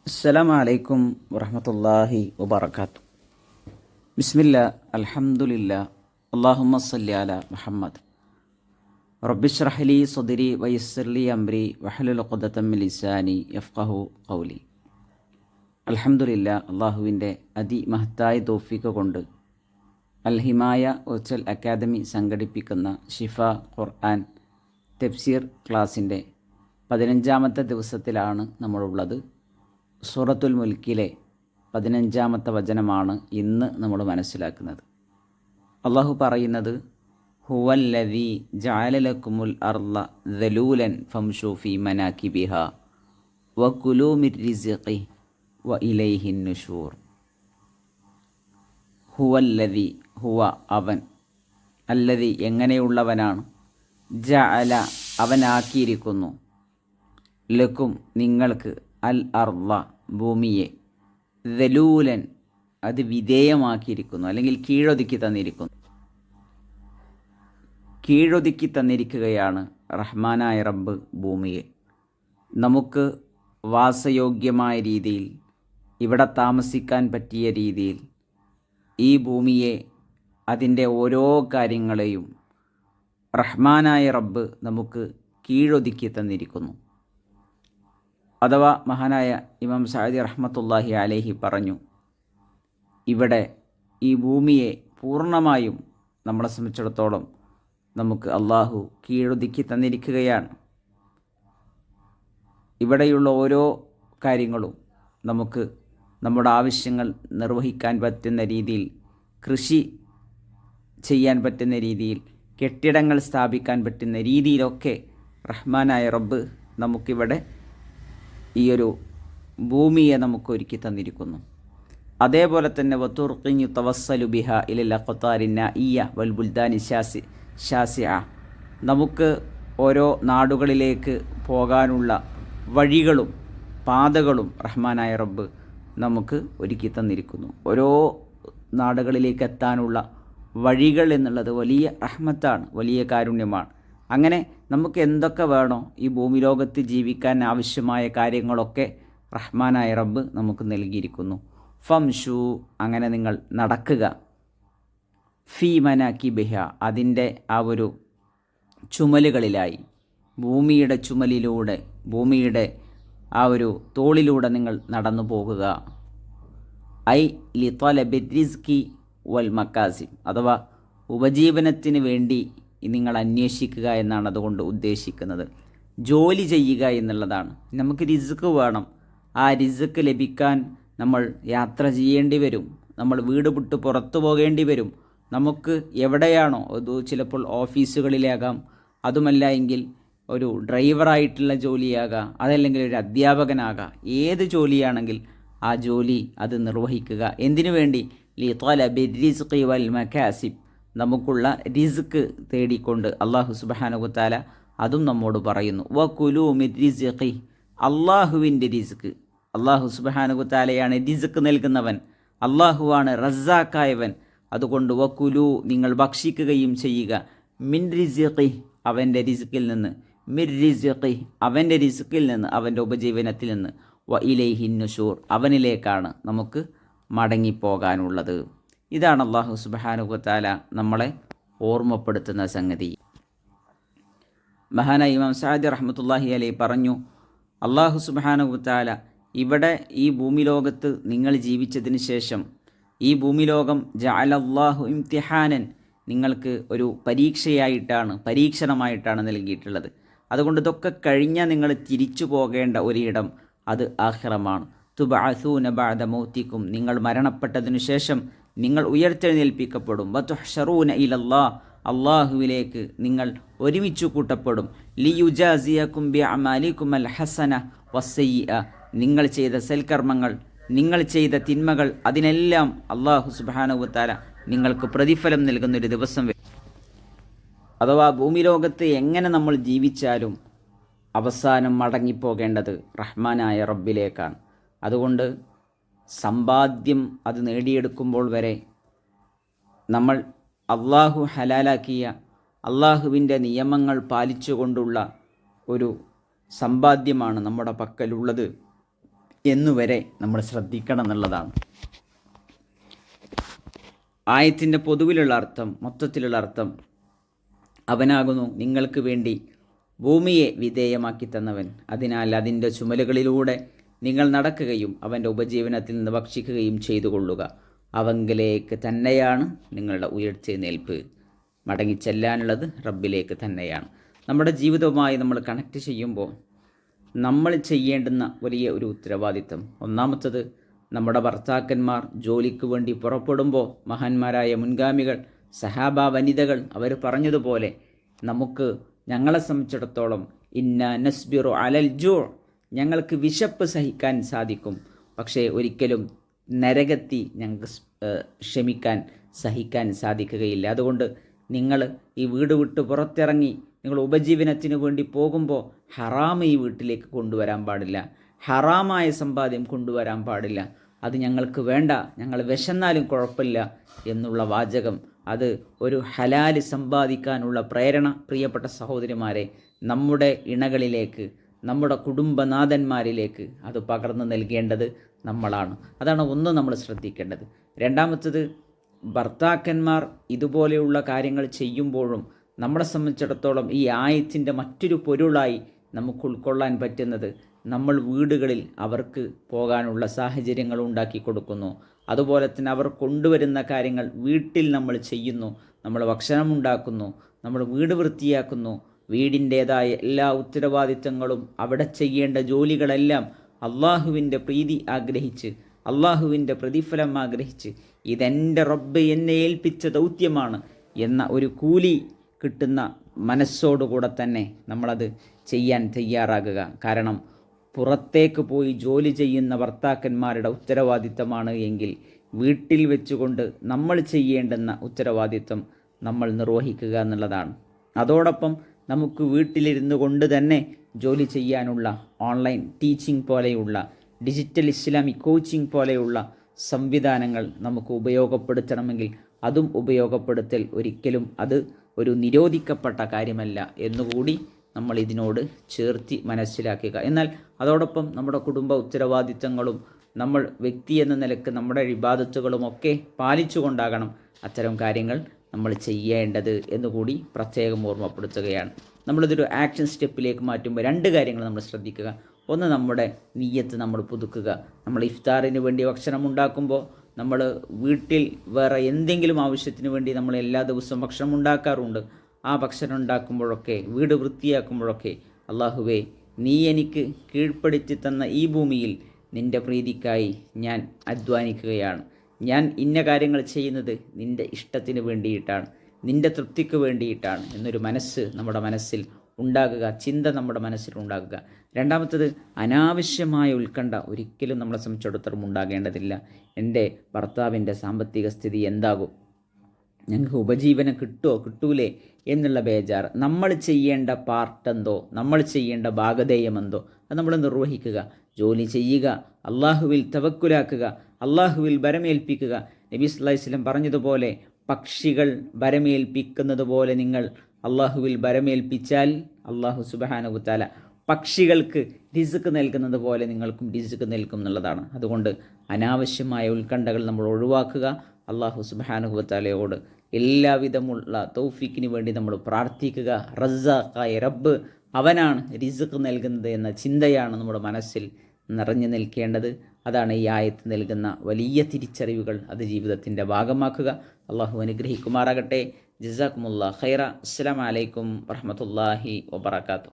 അസ്സലാമു അലൈക്കും വറഹ്മത്തുള്ളാഹി വബറകാതുഹു. ബിസ്മില്ലാ അൽഹംദുലില്ലാ അല്ലാഹുമ്മ സ്വല്ലി അലാ മുഹമ്മദ്. റബ്ബിശ്റഹ് ലി സ്വദ്രി വയസ്സിർ ലി അംരി വഹ്ലുൽ ഉഖ്ദതം മിൻ ലിസാനി യഫ്ഖഹു ഖൗലി. അൽഹംദുലില്ലാ, അള്ളാഹുവിൻ്റെ അതിമഹത്തായ തൗഫീഖ് കൊണ്ട് അൽ ഹിമായ വെർച്വൽ അക്കാദമി സംഘടിപ്പിക്കുന്ന ഷിഫ ഖുർആൻ തഫ്സീർ ക്ലാസിൻ്റെ 15ാമത്തെ ദിവസത്തിലാണ് നമ്മളുള്ളത്. സൂറത്തുൽ മുൽക്കിലെ 15ാമത്തെ വചനമാണ് ഇന്ന് നമ്മൾ മനസ്സിലാക്കുന്നത്. അള്ളാഹു പറയുന്നത്, ഹുവല്ലദീ ജഅല ലക്കുമുൽ അർള ദലൂലൻ ഫംശൂ ഫീ മനാകിബിഹാ വകുലൂ മിർ റിസ്ഖി വഇലൈഹിൻ നുശൂർ. ഹുവല്ലദീ, ഹുവ അവൻ, അല്ലദീ എങ്ങനെയുള്ളവനാണ്, ജഅല അവനാക്കിയിരിക്കുന്നു, ലക്കും നിങ്ങൾക്ക്, അൽ അർള ഭൂമിയെ, ദലൂലൻ അത് വിധേയമാക്കിയിരിക്കുന്നു, അല്ലെങ്കിൽ കീഴൊതുക്കി തന്നിരിക്കുന്നു. കീഴൊതുക്കി തന്നിരിക്കുകയാണ് റഹ്മാനായ റബ്ബ് ഭൂമിയെ. നമുക്ക് വാസയോഗ്യമായ രീതിയിൽ, ഇവിടെ താമസിക്കാൻ പറ്റിയ രീതിയിൽ ഈ ഭൂമിയെ, അതിൻ്റെ ഓരോ കാര്യങ്ങളെയും റഹ്മാനായ റബ്ബ് നമുക്ക് കീഴൊതുക്കി തന്നിരിക്കുന്നു. അഥവാ മഹാനായ ഇമാം സഅദി റഹ്മത്തുള്ളാഹി അലൈഹി പറഞ്ഞു, ഇവിടെ ഈ ഭൂമിയെ പൂർണ്ണമായും നമ്മളെ സംബന്ധിച്ചിടത്തോളം നമുക്ക് അള്ളാഹു കീഴൊതുക്കി തന്നിരിക്കുകയാണ്. ഇവിടെയുള്ള ഓരോ കാര്യങ്ങളും നമുക്ക് നമ്മുടെ ആവശ്യങ്ങൾ നിർവഹിക്കാൻ പറ്റുന്ന രീതിയിൽ, കൃഷി ചെയ്യാൻ പറ്റുന്ന രീതിയിൽ, കെട്ടിടങ്ങൾ സ്ഥാപിക്കാൻ പറ്റുന്ന രീതിയിലൊക്കെ റഹ്മാനായ റബ്ബ് നമുക്കിവിടെ ഈ ഒരു ഭൂമിയെ നമുക്ക് ഒരുക്കി തന്നിരിക്കുന്നു. അതേപോലെ തന്നെ വതുർഖിഞ്ഞു തവസ്സലു ബിഹ ഇലൽ അഖ്താരിൻ നാഇയ വൽ ബുൽദാനി ശാസിഅ, നമുക്ക് ഓരോ നാടുകളിലേക്ക് പോകാനുള്ള വഴികളും പാതകളും റഹ്മാനായ റബ്ബ് നമുക്ക് ഒരുക്കി തന്നിരിക്കുന്നു. ഓരോ നാടുകളിലേക്ക് എത്താനുള്ള വഴികൾ എന്നുള്ളത് വലിയ റഹ്മത്താണ്, വലിയ കാരുണ്യമാണ്. അങ്ങനെ നമുക്ക് എന്തൊക്കെ വേണോ ഈ ഭൂമി ലോകത്ത് ജീവിക്കാൻ ആവശ്യമായ കാര്യങ്ങളൊക്കെ റഹ്മാനായ റബ്ബ് നമുക്ക് നൽകിയിരിക്കുന്നു. ഫംഷു, അങ്ങനെ നിങ്ങൾ നടക്കുക, ഫീ മനാകിബിഹ, അതിൻ്റെ ആ ഒരു ചുമലുകളിലായി, ഭൂമിയുടെ ചുമലിലൂടെ, ഭൂമിയുടെ ആ ഒരു തോളിലൂടെ നിങ്ങൾ നടന്നു പോകുക. ഐ ലി ത്വലബി റിസ്കി വൽ മക്കാസിബ്, അഥവാ ഉപജീവനത്തിന് വേണ്ടി നിങ്ങൾ അന്വേഷിക്കുക എന്നാണ് അതുകൊണ്ട് ഉദ്ദേശിക്കുന്നത്. ജോലി ചെയ്യുക എന്നുള്ളതാണ്. നമുക്ക് റിസ്ക് വേണം. ആ റിസ്ക് ലഭിക്കാൻ നമ്മൾ യാത്ര ചെയ്യേണ്ടി വരും, നമ്മൾ വീട് വിട്ട് പുറത്തു പോകേണ്ടി വരും. നമുക്ക് എവിടെയാണോ, അത് ചിലപ്പോൾ ഓഫീസുകളിലാകാം, അതുമല്ല എങ്കിൽ ഒരു ഡ്രൈവറായിട്ടുള്ള ജോലിയാകാം, അതല്ലെങ്കിൽ ഒരു അധ്യാപകനാകാം. ഏത് ജോലിയാണെങ്കിൽ ആ ജോലി അത് നിർവഹിക്കുക. എന്തിനു വേണ്ടി? ലി ത്വലബി റിസ്ഖി വൽ മകാസിബ്, നമുക്കുള്ള റിസ്ക് തേടിക്കൊണ്ട്. അള്ളാഹു സുബ്ഹാനഹു വ തആല അതും നമ്മോട് പറയുന്നു, വകുലൂ മിർ റിസ്ഖി, അള്ളാഹുവിൻ്റെ റിസ്ക്. അള്ളാഹു സുബ്ഹാനഹു വ തആലയാണ് റിസ്ക് നൽകുന്നവൻ, അള്ളാഹുവാണ് റസ്സാക്കായവൻ. അതുകൊണ്ട് വകുലൂ, നിങ്ങൾ ഭക്ഷിക്കുകയും ചെയ്യുക, മിൻ റിസ്ഖി, അവൻ്റെ റിസ്ക്കിൽ നിന്ന്, മിർ റിസ്ഖി, അവൻ്റെ റിസ്ക്കിൽ നിന്ന്, അവൻ്റെ ഉപജീവനത്തിൽ നിന്ന്, വ ഇലൈഹിൻ നുശൂർ, അവനിലേക്കാണ് നമുക്ക് മടങ്ങിപ്പോകാനുള്ളത്. ഇതാണ് അള്ളാഹു സുബ്ഹാനഹു വ തആല നമ്മളെ ഓർമ്മപ്പെടുത്തുന്ന സംഗതി. മഹാനായ ഇമാം സഅദി റഹ്മത്തുള്ളാഹി അലൈഹി പറഞ്ഞു, അള്ളാഹു സുബ്ഹാനഹു വ തആല ഇവിടെ ഈ ഭൂമി ലോകത്ത് നിങ്ങൾ ജീവിച്ചതിന് ശേഷം ഈ ഭൂമി ലോകം ജഅലല്ലാഹു ഇംതിഹാനൻ, നിങ്ങൾക്ക് ഒരു പരീക്ഷണമായിട്ടാണ് നൽകിയിട്ടുള്ളത്. അതുകൊണ്ട് ഇതൊക്കെ കഴിഞ്ഞാൽ നിങ്ങൾ തിരിച്ചു പോകേണ്ട ഒരിടം അത് ആഖിറമാണ്. തുബഅസൂന ബഅദ മൗതിക്കും, നിങ്ങൾ മരണപ്പെട്ടതിനു ശേഷം നിങ്ങൾ ഉയർത്തെഴുന്നേൽപ്പിക്കപ്പെടും. വതുഹ്ശറൂന ഇലല്ലാഹ്, അള്ളാഹുവിലേക്ക് നിങ്ങൾ ഒരുമിച്ച് കൂട്ടപ്പെടും. ലിയുജാസിയക്കും ബിഅമാലിക്കും അൽ ഹസന വസ്സയ്യിഅ, നിങ്ങൾ ചെയ്ത സൽക്കർമ്മങ്ങൾ, നിങ്ങൾ ചെയ്ത തിന്മകൾ, അതിനെല്ലാം അള്ളാഹു സുബ്ഹാനഹു വ തആല നിങ്ങൾക്ക് പ്രതിഫലം നൽകുന്നൊരു ദിവസം വരും. അഥവാ ഭൂമി ലോകത്ത് എങ്ങനെ നമ്മൾ ജീവിച്ചാലും അവസാനം മടങ്ങിപ്പോകേണ്ടത് റഹ്മാനായ റബ്ബിലേക്കാണ്. അതുകൊണ്ട് സമ്പാദ്യം അത് നേടിയെടുക്കുമ്പോൾ വരെ നമ്മൾ അള്ളാഹു ഹലാലാക്കിയ, അള്ളാഹുവിൻ്റെ നിയമങ്ങൾ പാലിച്ചുകൊണ്ടുള്ള ഒരു സമ്പാദ്യമാണ് നമ്മുടെ പക്കലുള്ളത് എന്നുവരെ നമ്മൾ ശ്രദ്ധിക്കണം എന്നുള്ളതാണ്. ആയത്തിൻ്റെ പൊതുവിലുള്ള അർത്ഥം, മൊത്തത്തിലുള്ള അർത്ഥം, അവനാകുന്നു നിങ്ങൾക്ക് വേണ്ടി ഭൂമിയെ വിധേയമാക്കി തന്നവൻ. അതിനാൽ അതിൻ്റെ ചുമലുകളിലൂടെ നിങ്ങൾ നടക്കുകയും അവൻ്റെ ഉപജീവനത്തിൽ നിന്ന് ഭക്ഷിക്കുകയും ചെയ്തു കൊള്ളുക. അവങ്കിലേക്ക് തന്നെയാണ് നിങ്ങളുടെ ഉയർത്തെഴുന്നേൽപ്പ്. മടങ്ങിച്ചെല്ലാനുള്ളത് റബ്ബിലേക്ക് തന്നെയാണ്. നമ്മുടെ ജീവിതവുമായി നമ്മൾ കണക്ട് ചെയ്യുമ്പോൾ നമ്മൾ ചെയ്യേണ്ടുന്ന വലിയ ഒരു ഉത്തരവാദിത്തം, ഒന്നാമത്തത് നമ്മുടെ ഭർത്താക്കന്മാർ ജോലിക്ക് വേണ്ടി പുറപ്പെടുമ്പോൾ മഹാന്മാരായ മുൻഗാമികൾ, സഹാബ വനിതകൾ അവർ പറഞ്ഞതുപോലെ ഞങ്ങളെ സംബന്ധിച്ചിടത്തോളം ഇന്ന നസ്ബിറു അലൽ ജൂ, ഞങ്ങൾക്ക് വിശപ്പ് സഹിക്കാൻ സാധിക്കും, പക്ഷേ ഒരിക്കലും നരകത്തി ഞങ്ങൾക്ക് സഹിക്കാൻ സാധിക്കുകയില്ല. അതുകൊണ്ട് നിങ്ങൾ ഈ വീട് വിട്ട് പുറത്തിറങ്ങി നിങ്ങൾ ഉപജീവനത്തിന് വേണ്ടി പോകുമ്പോൾ ഹറാമ് ഈ വീട്ടിലേക്ക് കൊണ്ടുവരാൻ പാടില്ല, ഹറാമായ സമ്പാദ്യം കൊണ്ടുവരാൻ പാടില്ല. അത് ഞങ്ങൾക്ക് വേണ്ട, ഞങ്ങൾ വിശന്നാലും കുഴപ്പമില്ല എന്നുള്ള വാചകം, അത് ഒരു ഹലാല് സമ്പാദിക്കാനുള്ള പ്രേരണ പ്രിയപ്പെട്ട സഹോദരിമാരെ നമ്മുടെ ഇണകളിലേക്ക്, നമ്മുടെ കുടുംബനാഥന്മാരിലേക്ക് അത് പകർന്നു നൽകേണ്ടത് നമ്മളാണ്. അതാണ് ഒന്ന് നമ്മൾ ശ്രദ്ധിക്കേണ്ടത്. രണ്ടാമത്തത്, ഭർത്താക്കന്മാർ ഇതുപോലെയുള്ള കാര്യങ്ങൾ ചെയ്യുമ്പോഴും നമ്മളെ സംബന്ധിച്ചിടത്തോളം ഈ ആയത്തിൻ്റെ മറ്റൊരു പൊരുളായി നമുക്ക് ഉൾക്കൊള്ളാൻ പറ്റുന്നത്, നമ്മൾ വീടുകളിൽ അവർക്ക് പോകാനുള്ള സാഹചര്യങ്ങൾ ഉണ്ടാക്കി കൊടുക്കുന്നു. അതുപോലെ തന്നെ അവർ കൊണ്ടുവരുന്ന കാര്യങ്ങൾ വീട്ടിൽ നമ്മൾ ചെയ്യുന്നു. നമ്മൾ ഭക്ഷണം ഉണ്ടാക്കുന്നു, നമ്മൾ വീട് വൃത്തിയാക്കുന്നു. വീടിൻ്റേതായ എല്ലാ ഉത്തരവാദിത്തങ്ങളും അവിടെ ചെയ്യേണ്ട ജോലികളെല്ലാം അള്ളാഹുവിൻ്റെ പ്രീതി ആഗ്രഹിച്ച്, അള്ളാഹുവിൻ്റെ പ്രതിഫലം ആഗ്രഹിച്ച്, ഇതെൻ്റെ റബ്ബ് എന്നെ ഏൽപ്പിച്ച ദൗത്യമാണ് എന്ന ഒരു കൂലി കിട്ടുന്ന മനസ്സോടുകൂടെ തന്നെ നമ്മളത് ചെയ്യാൻ തയ്യാറാകുക. കാരണം പുറത്തേക്ക് പോയി ജോലി ചെയ്യുന്ന ഭർത്താക്കന്മാരുടെ ഉത്തരവാദിത്തമാണ് എങ്കിൽ വീട്ടിൽ വെച്ചുകൊണ്ട് നമ്മൾ ചെയ്യേണ്ടുന്ന ഉത്തരവാദിത്തം നമ്മൾ നിർവഹിക്കുക എന്നുള്ളതാണ്. അതോടൊപ്പം നമുക്ക് വീട്ടിലിരുന്നു കൊണ്ട് തന്നെ ജോലി ചെയ്യാനുള്ള ഓൺലൈൻ ടീച്ചിങ് പോലെയുള്ള ഡിജിറ്റൽ ഇസ്ലാമിക് കോച്ചിങ് പോലെയുള്ള സംവിധാനങ്ങൾ നമുക്ക് ഉപയോഗപ്പെടുത്തണമെങ്കിൽ അതും ഉപയോഗപ്പെടുത്തൽ ഒരിക്കലും അത് ഒരു നിരോധിക്കപ്പെട്ട കാര്യമല്ല എന്നുകൂടി നമ്മൾ ഇതിനോട് ചേർത്തി മനസ്സിലാക്കുക. എന്നാൽ അതോടൊപ്പം നമ്മുടെ കുടുംബ ഉത്തരവാദിത്തങ്ങളും നമ്മൾ വ്യക്തി എന്ന നിലക്ക് നമ്മുടെ ഇബാദത്തുകളുമൊക്കെ പാലിച്ചുകൊണ്ടാകണം അത്തരം കാര്യങ്ങൾ നമ്മൾ ചെയ്യേണ്ടത് എന്നുകൂടി പ്രത്യേകം ഓർമ്മപ്പെടുത്തുകയാണ്. നമ്മളിതൊരു ആക്ഷൻ സ്റ്റെപ്പിലേക്ക് മാറ്റുമ്പോൾ രണ്ട് കാര്യങ്ങൾ നമ്മൾ ശ്രദ്ധിക്കുക. ഒന്ന്, നമ്മുടെ നിയ്യത്ത് നമ്മൾ പുതുക്കുക. നമ്മൾ ഇഫ്താറിന് വേണ്ടി ഭക്ഷണം ഉണ്ടാക്കുമ്പോൾ നമ്മൾ വീട്ടിൽ വേറെ എന്തെങ്കിലും ആവശ്യത്തിന് വേണ്ടി നമ്മൾ എല്ലാ ദിവസവും ഭക്ഷണം ഉണ്ടാക്കാറുണ്ട്. ആ ഭക്ഷണം ഉണ്ടാക്കുമ്പോഴൊക്കെ, വീട് വൃത്തിയാക്കുമ്പോഴൊക്കെ, അള്ളാഹുവേ, നീ എനിക്ക് കീഴ്പ്പെടുത്തി തന്ന ഈ ഭൂമിയിൽ നിൻ്റെ പ്രീതിക്കായി ഞാൻ അധ്വാനിക്കുകയാണ്. ഞാൻ ഇന്ന കാര്യങ്ങൾ ചെയ്യുന്നത് നിൻ്റെ ഇഷ്ടത്തിന് വേണ്ടിയിട്ടാണ്, നിൻ്റെ തൃപ്തിക്ക് വേണ്ടിയിട്ടാണ് എന്നൊരു മനസ്സ് നമ്മുടെ മനസ്സിൽ ഉണ്ടാകുക, ചിന്ത നമ്മുടെ മനസ്സിലുണ്ടാകുക. രണ്ടാമത്തത്, അനാവശ്യമായ ഉത്കണ്ഠ ഒരിക്കലും നമ്മളെ സംബന്ധിച്ചിടത്തോളം ഉണ്ടാകേണ്ടതില്ല. എൻ്റെ ഭർത്താവിൻ്റെ സാമ്പത്തിക സ്ഥിതി എന്താകും, ഞങ്ങൾക്ക് ഉപജീവനം കിട്ടൂലേ എന്നുള്ള ബേജാറ്. നമ്മൾ ചെയ്യേണ്ട പാർട്ടെന്തോ, നമ്മൾ ചെയ്യേണ്ട ഭാഗധേയമെന്തോ അത് നമ്മൾ നിർവഹിക്കുക, ജോലി ചെയ്യുക, അള്ളാഹുവിൽ തവക്കുലാക്കുക, അള്ളാഹുവിൽ ഭരമേൽപ്പിക്കുക. നബി സല്ലല്ലാഹു അലൈഹി വസല്ലം പറഞ്ഞതുപോലെ, പക്ഷികൾ ഭരമേൽപ്പിക്കുന്നത് പോലെ നിങ്ങൾ അള്ളാഹുവിൽ ഭരമേൽപ്പിച്ചാൽ അള്ളാഹു സുബ്ഹാനഹു വ തആല പക്ഷികൾക്ക് റിസ്ക് നൽകുന്നത് പോലെ നിങ്ങൾക്കും റിസ്ക് നൽകും എന്നുള്ളതാണ്. അതുകൊണ്ട് അനാവശ്യമായ ഉത്കണ്ഠകൾ നമ്മൾ ഒഴിവാക്കുക. അള്ളാഹു സുബ്ഹാനഹു വ തആലയോട് എല്ലാവിധമുള്ള തൗഫീക്കിന് വേണ്ടി നമ്മൾ പ്രാർത്ഥിക്കുക. റസ്സാഖായ റബ്ബ്, അവനാണ് റിസ്ക് നൽകുന്നത് എന്ന ചിന്തയാണ് നമ്മുടെ മനസ്സിൽ നിറഞ്ഞു നിൽക്കേണ്ടത്. അതാണ് ഈ ആയത്ത് നൽകുന്ന വലിയ തിരിച്ചറിവുകൾ. അത് ജീവിതത്തിൻ്റെ ഭാഗമാക്കുക. അള്ളാഹു അനുഗ്രഹിക്കുമാറാകട്ടെ. ജസാക്കുമുല്ലാഹ് ഖൈറ. അസ്സലാമു അലൈക്കും വറഹ്മത്തുള്ളാഹി വബറകാതുഹു.